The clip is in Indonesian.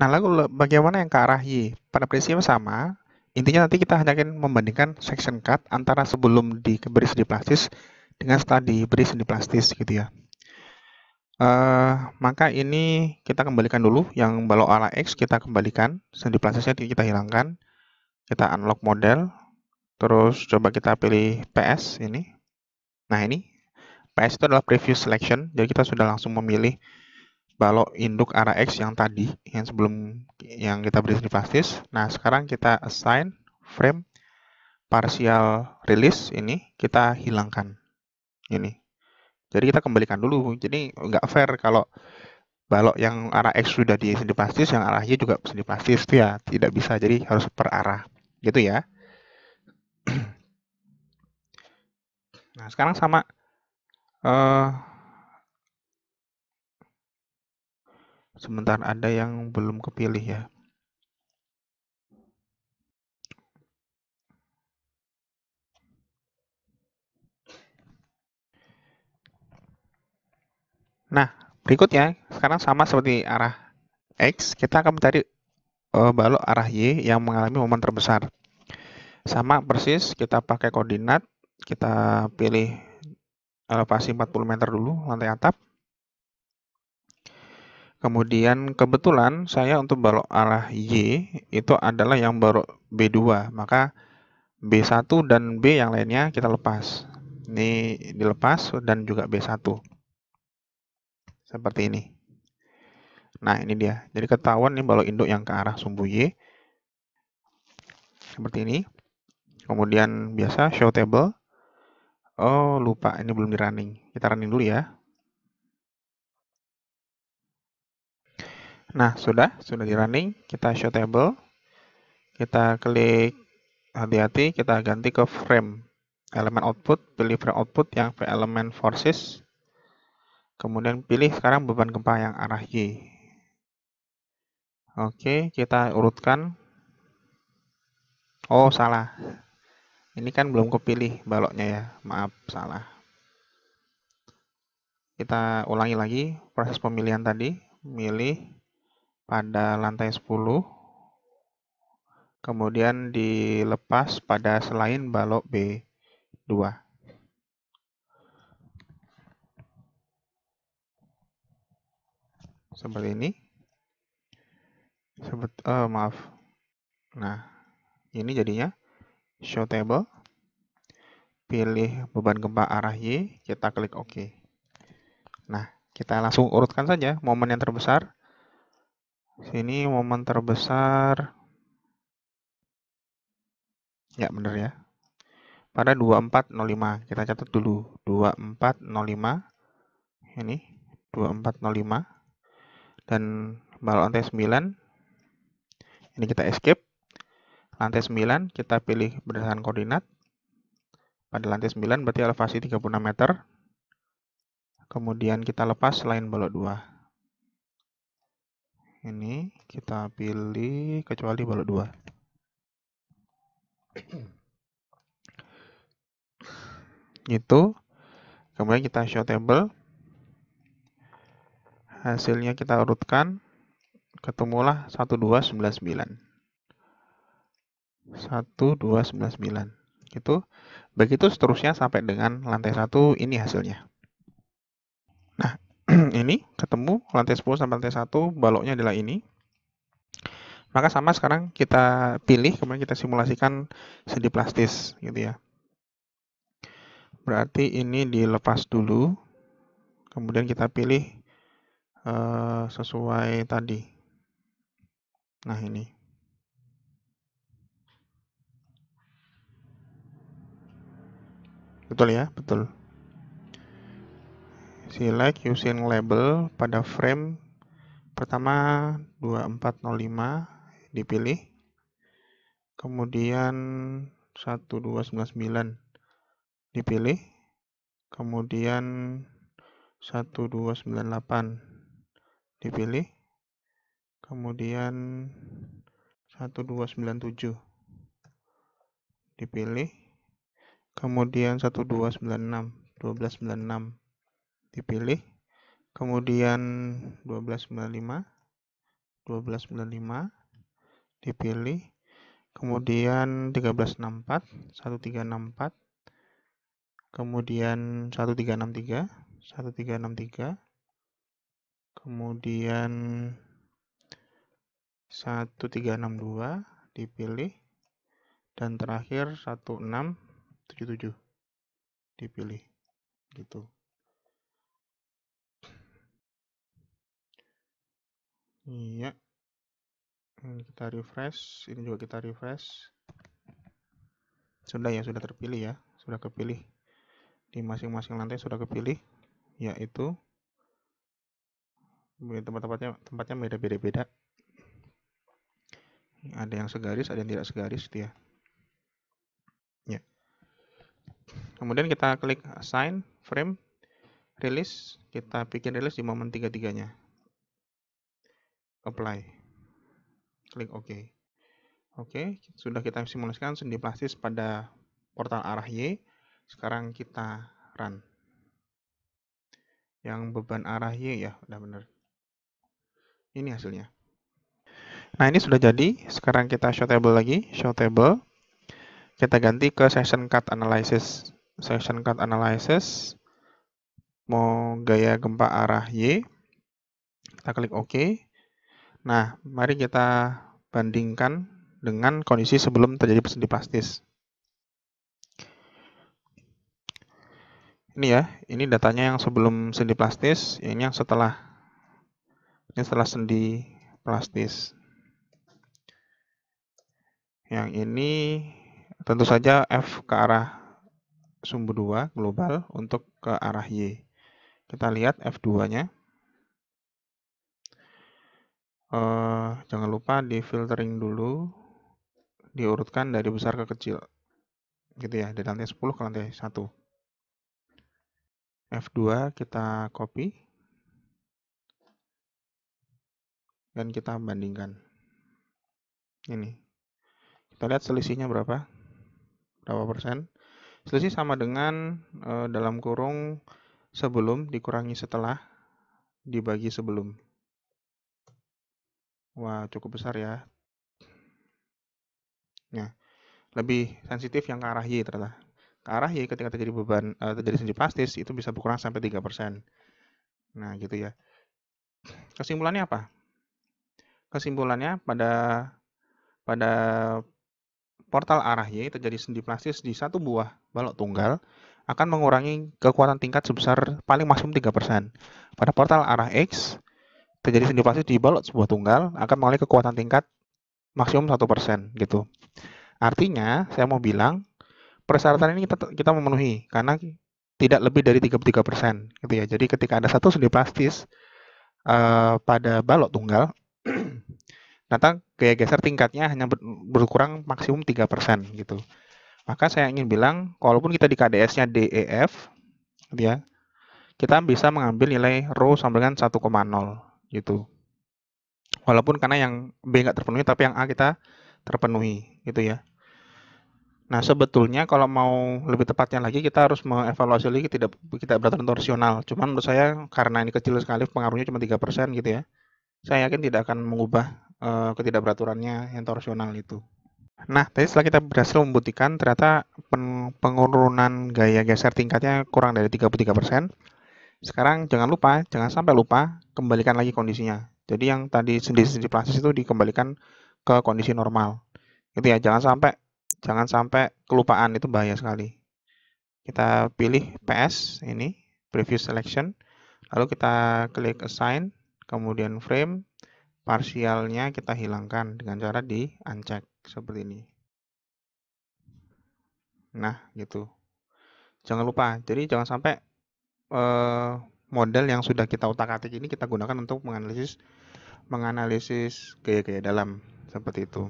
Nah, lalu bagaimana yang ke arah Y? Pada prinsipnya sama. Intinya nanti kita hanya akan membandingkan section cut antara sebelum diberi sedi plastis dengan setelah diberi sedi plastis gitu ya. Maka ini kita kembalikan dulu yang balok arah X, kita kembalikan, sedi plastisnya kita hilangkan, kita unlock model, terus coba kita pilih PS ini. Nah ini, PS itu adalah preview selection, jadi kita sudah langsung memilih balok induk arah X yang tadi, yang sebelum yang kita beri sedi plastis. Nah sekarang kita assign frame partial release ini, kita hilangkan ini. Jadi kita kembalikan dulu, jadi nggak fair kalau balok yang arah X sudah di sedi plastis, yang arah Y juga sedi plastis, itu ya tidak bisa, jadi harus per arah gitu ya. Nah sekarang sama sebentar, ada yang belum kepilih ya. Nah berikutnya sekarang sama seperti arah X, kita akan mencari balok arah Y yang mengalami momen terbesar. Sama persis, kita pakai koordinat, kita pilih elevasi 40 meter dulu, lantai atap. Kemudian kebetulan saya untuk balok arah Y itu adalah yang balok B2, maka B1 dan B yang lainnya kita lepas. Ini dilepas dan juga B1. Seperti ini. Nah, ini dia. Jadi ketahuan nih balok induk yang ke arah sumbu Y. Seperti ini. Kemudian biasa show table. Oh, lupa, ini belum di running. Kita running dulu ya. Nah, sudah di running. Kita show table. Kita klik, hati-hati, kita ganti ke frame. Elemen output, pilih frame output yang elemen forces. Kemudian pilih sekarang beban gempa yang arah Y. Oke, kita urutkan. Oh, salah. Ini kan belum kepilih baloknya ya. Maaf, salah. Kita ulangi lagi proses pemilihan tadi. Milih pada lantai 10. Kemudian dilepas pada selain balok B2. Seperti ini. Maaf. Nah, ini jadinya show table. Pilih beban gempa arah Y, kita klik OK. Nah, kita langsung urutkan saja momen yang terbesar. Sini momen terbesar. Ya, benar ya. Pada 2405. Kita catat dulu. 2405. Ini 2405. Dan balok lantai 9. Ini kita escape. Lantai 9 kita pilih berdasarkan koordinat. Pada lantai 9 berarti elevasi 36 meter. Kemudian kita lepas selain balok 2. Ini kita pilih kecuali balok 2. Gitu. Kemudian kita show table. Hasilnya kita urutkan. Ketemulah 1299. 1299. Gitu. Begitu seterusnya sampai dengan lantai 1, ini hasilnya. Nah, ini ketemu lantai 10 sampai lantai 1, baloknya adalah ini. Maka sama sekarang kita pilih, kemudian kita simulasikan sedi plastis gitu ya. Berarti ini dilepas dulu. Kemudian kita pilih sesuai tadi. Nah, ini. Betul ya? Betul. Select using label pada frame pertama 2405 dipilih. Kemudian 1299 dipilih. Kemudian 1298 dipilih. Kemudian 1297 dipilih. Kemudian 1296, 1296 dipilih. Kemudian 1295 1295 dipilih, kemudian 1364, 1364, kemudian 1363, 1363, kemudian 1362 dipilih, dan terakhir 1677 dipilih, gitu. Iya, ini kita refresh, ini juga kita refresh. Sudah ya, sudah terpilih ya, sudah kepilih di masing-masing lantai, sudah kepilih, yaitu tempatnya beda-beda. Ada yang segaris, ada yang tidak segaris, gitu ya. Ya. Kemudian kita klik assign frame release, kita bikin release di momen tiga-tiganya. Apply, klik OK. Oke, sudah kita simulasikan sendi plastis pada portal arah Y. Sekarang kita run. Yang beban arah Y ya, udah benar. Ini hasilnya. Nah, ini sudah jadi. Sekarang kita show table lagi, show table. Kita ganti ke session cut analysis. Session cut analysis mau gaya gempa arah Y. Kita klik OK. Nah, mari kita bandingkan dengan kondisi sebelum terjadi sendi plastis. Ini ya, ini datanya yang sebelum sendi plastis, ini yang setelah. Ini setelah sendi plastis. Yang ini tentu saja F ke arah sumbu 2 global untuk ke arah Y. Kita lihat F2-nya. Jangan lupa di filtering dulu, diurutkan dari besar ke kecil. Gitu ya, dari lantai 10 ke lantai 1. F2 kita copy. Dan kita bandingkan. Ini. Kita lihat selisihnya berapa persen. Selisih sama dengan dalam kurung sebelum dikurangi setelah dibagi sebelum. Wah, cukup besar ya. Nah, lebih sensitif yang ke arah Y ternyata. Ke arah Y ketika terjadi beban terjadi sendi plastis itu bisa berkurang sampai 3%. Nah, gitu ya. Kesimpulannya apa? Kesimpulannya pada portal arah Y terjadi sendi plastis di satu buah balok tunggal akan mengurangi kekuatan tingkat sebesar paling maksimum 3%. Pada portal arah X terjadi sendi plastis di balok sebuah tunggal akan mengalami kekuatan tingkat maksimum 1% gitu. Artinya, saya mau bilang persyaratan ini kita memenuhi karena tidak lebih dari 33% gitu ya. Jadi ketika ada satu sendi plastis pada balok tunggal, ternyata gaya geser tingkatnya hanya berkurang maksimum 3% gitu. Maka saya ingin bilang, walaupun kita di KDS-nya DEF, gitu ya, kita bisa mengambil nilai rho sama dengan 1,0 gitu. Walaupun karena yang B nggak terpenuhi, tapi yang A kita terpenuhi gitu ya. Nah, sebetulnya kalau mau lebih tepatnya lagi, kita harus mengevaluasi lagi tidak beraturan torsional. Cuman menurut saya, karena ini kecil sekali, pengaruhnya cuma 3% gitu ya. Saya yakin tidak akan mengubah ketidakberaturannya yang torsional itu. Nah, tadi setelah kita berhasil membuktikan, ternyata penurunan gaya geser tingkatnya kurang dari 33%. Sekarang jangan sampai lupa, kembalikan lagi kondisinya. Jadi yang tadi sendi-sendi plastis itu dikembalikan ke kondisi normal. Gitu ya, jangan sampai kelupaan, itu bahaya sekali. Kita pilih PS ini, previous selection, lalu kita klik assign, kemudian frame, parsialnya kita hilangkan dengan cara di uncheck seperti ini. Nah, gitu. Jangan lupa, jadi jangan sampai model yang sudah kita utak-atik ini kita gunakan untuk menganalisis gaya-gaya dalam seperti itu.